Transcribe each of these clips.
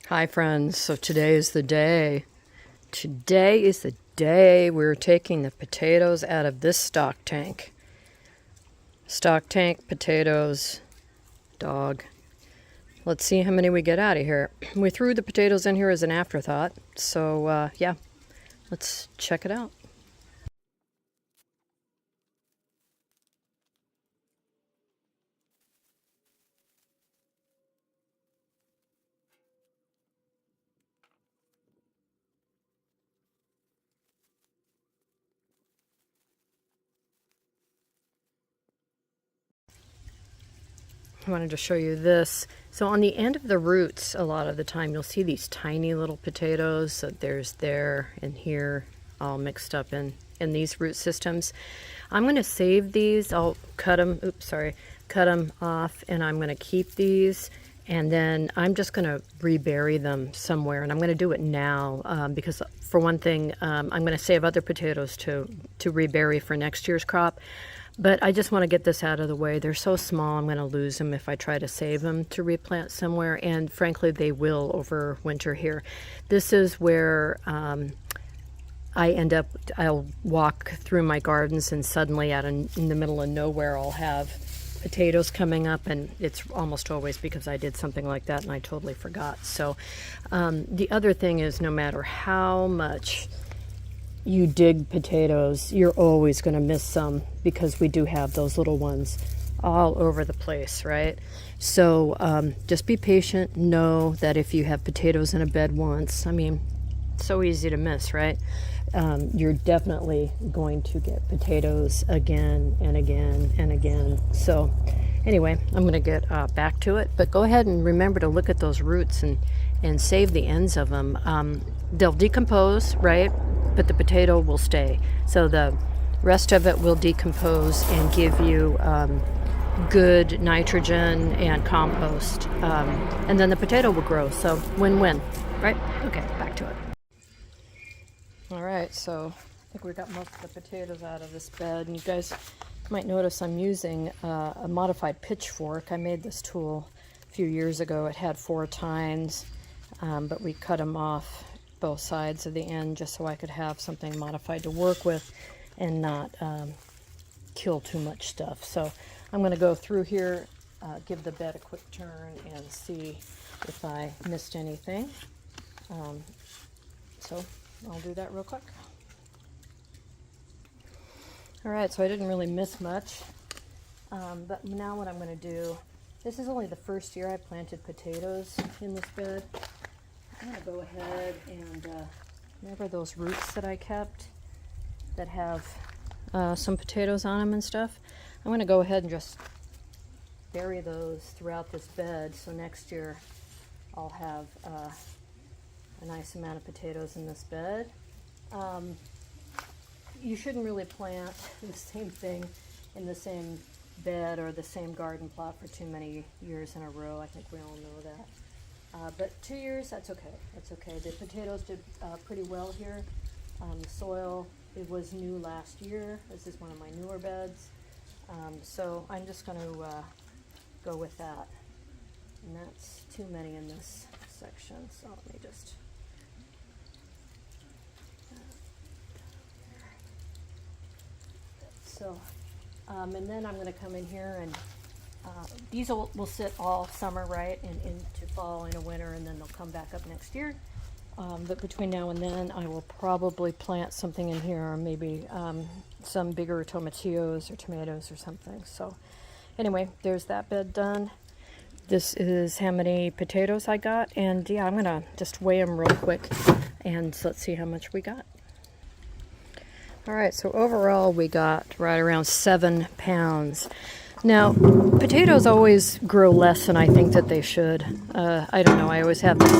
Hi friends, so today is the day. Today is the day we're taking the potatoes out of this stock tank. Stock tank, potatoes, dog. Let's see how many we get out of here. We threw the potatoes in here as an afterthought, so yeah, let's check it out. I wanted to show you this. So on the end of the roots, a lot of the time you'll see these tiny little potatoes. So there's there and here, all mixed up in these root systems. I'm going to save these. I'll cut them. Cut them off, and I'm going to keep these. And then I'm just going to rebury them somewhere, and I'm going to do it now because, for one thing, I'm going to save other potatoes to rebury for next year's crop. But I just want to get this out of the way. They're so small, I'm going to lose them if I try to save them to replant somewhere. And frankly, they will over winter here. This is where I'll walk through my gardens and suddenly out in the middle of nowhere, I'll have potatoes coming up, and it's almost always because I did something like that and I totally forgot. So the other thing is, no matter how much you dig potatoes, you're always going to miss some because we do have those little ones all over the place, right? So just be patient. Know that if you have potatoes in a bed once, I mean, so easy to miss, right? You're definitely going to get potatoes again and again and again. So anyway, I'm going to get back to it, but go ahead and remember to look at those roots and save the ends of them. They'll decompose, right? But the potato will stay. So the rest of it will decompose and give you good nitrogen and compost. And then the potato will grow. So win-win, right? Okay, back to it. All right, so I think we got most of the potatoes out of this bed. And you guys might notice I'm using a modified pitchfork. I made this tool a few years ago. It had 4 tines, but we cut them off both sides of the end just so I could have something modified to work with and not kill too much stuff. So I'm going to go through here, give the bed a quick turn, and see if I missed anything. So I'll do that real quick. All right, so I didn't really miss much, but now what I'm going to do, this is only the first year I planted potatoes in this bed. I'm going to go ahead and remember those roots that I kept that have some potatoes on them and stuff. I'm going to go ahead and just bury those throughout this bed, so next year I'll have a nice amount of potatoes in this bed. You shouldn't really plant the same thing in the same bed or the same garden plot for too many years in a row. I think we all know that. But 2 years, that's okay. That's okay. The potatoes did pretty well here. The soil, it was new last year. This is one of my newer beds. So I'm just going to go with that. And that's too many in this section. So let me just... So, and then I'm going to come in here and these will sit all summer, right, and into fall, into winter, and then they'll come back up next year. But between now and then, I will probably plant something in here, or maybe some bigger tomatillos or tomatoes or something. So anyway, there's that bed done. This is how many potatoes I got, and yeah, I'm going to just weigh them real quick, and so let's see how much we got. All right, so overall we got right around 7 pounds. Now, potatoes always grow less than I think that they should. I don't know, I always have this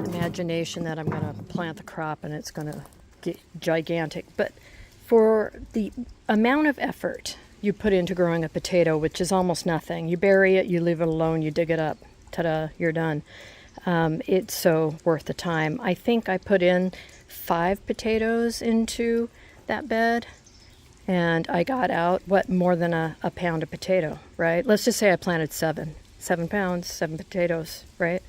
imagination that I'm going to plant the crop and it's going to get gigantic. But for the amount of effort you put into growing a potato, which is almost nothing, you bury it, you leave it alone, you dig it up, ta-da, you're done. It's so worth the time. I think I put in 5 potatoes into that bed, and I got out more than a pound of potato, right? Let's just say I planted 7 pounds, 7 potatoes, right?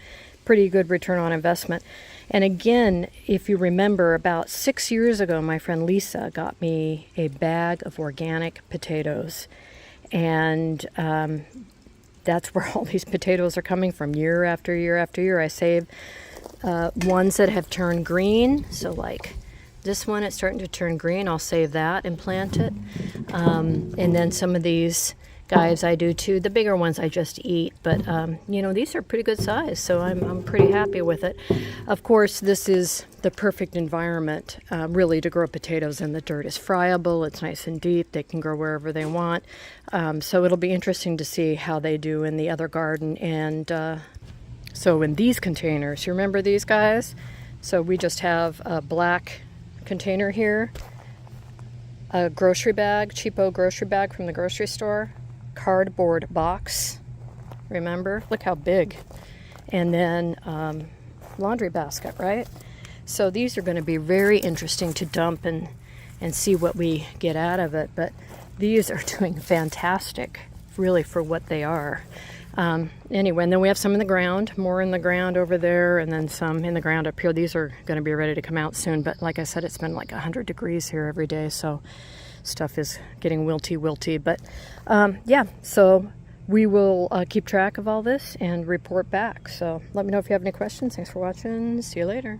pretty good return on investment. And again, if you remember, about 6 years ago, my friend Lisa got me a bag of organic potatoes. And that's where all these potatoes are coming from year after year after year. I save ones that have turned green. So like this one, it's starting to turn green. I'll save that and plant it. And then some of these guys I do too. The bigger ones I just eat, but you know, these are pretty good size, so I'm pretty happy with it. Of course, this is the perfect environment really to grow potatoes in. The dirt is friable, it's nice and deep, they can grow wherever they want. So it'll be interesting to see how they do in the other garden. And so in these containers, you remember these guys? So we just have a black container here, a grocery bag, cheapo grocery bag from the grocery store, cardboard box, remember? Look how big. And then laundry basket, right? So these are going to be very interesting to dump and see what we get out of it. But these are doing fantastic, really, for what they are. Anyway, and then we have some in the ground, more in the ground over there, and then some in the ground up here. These are going to be ready to come out soon. But like I said, it's been like 100 degrees here every day, so stuff is getting wilty. But yeah, so we will keep track of all this and report back. So let me know if you have any questions. Thanks for watching. See you later.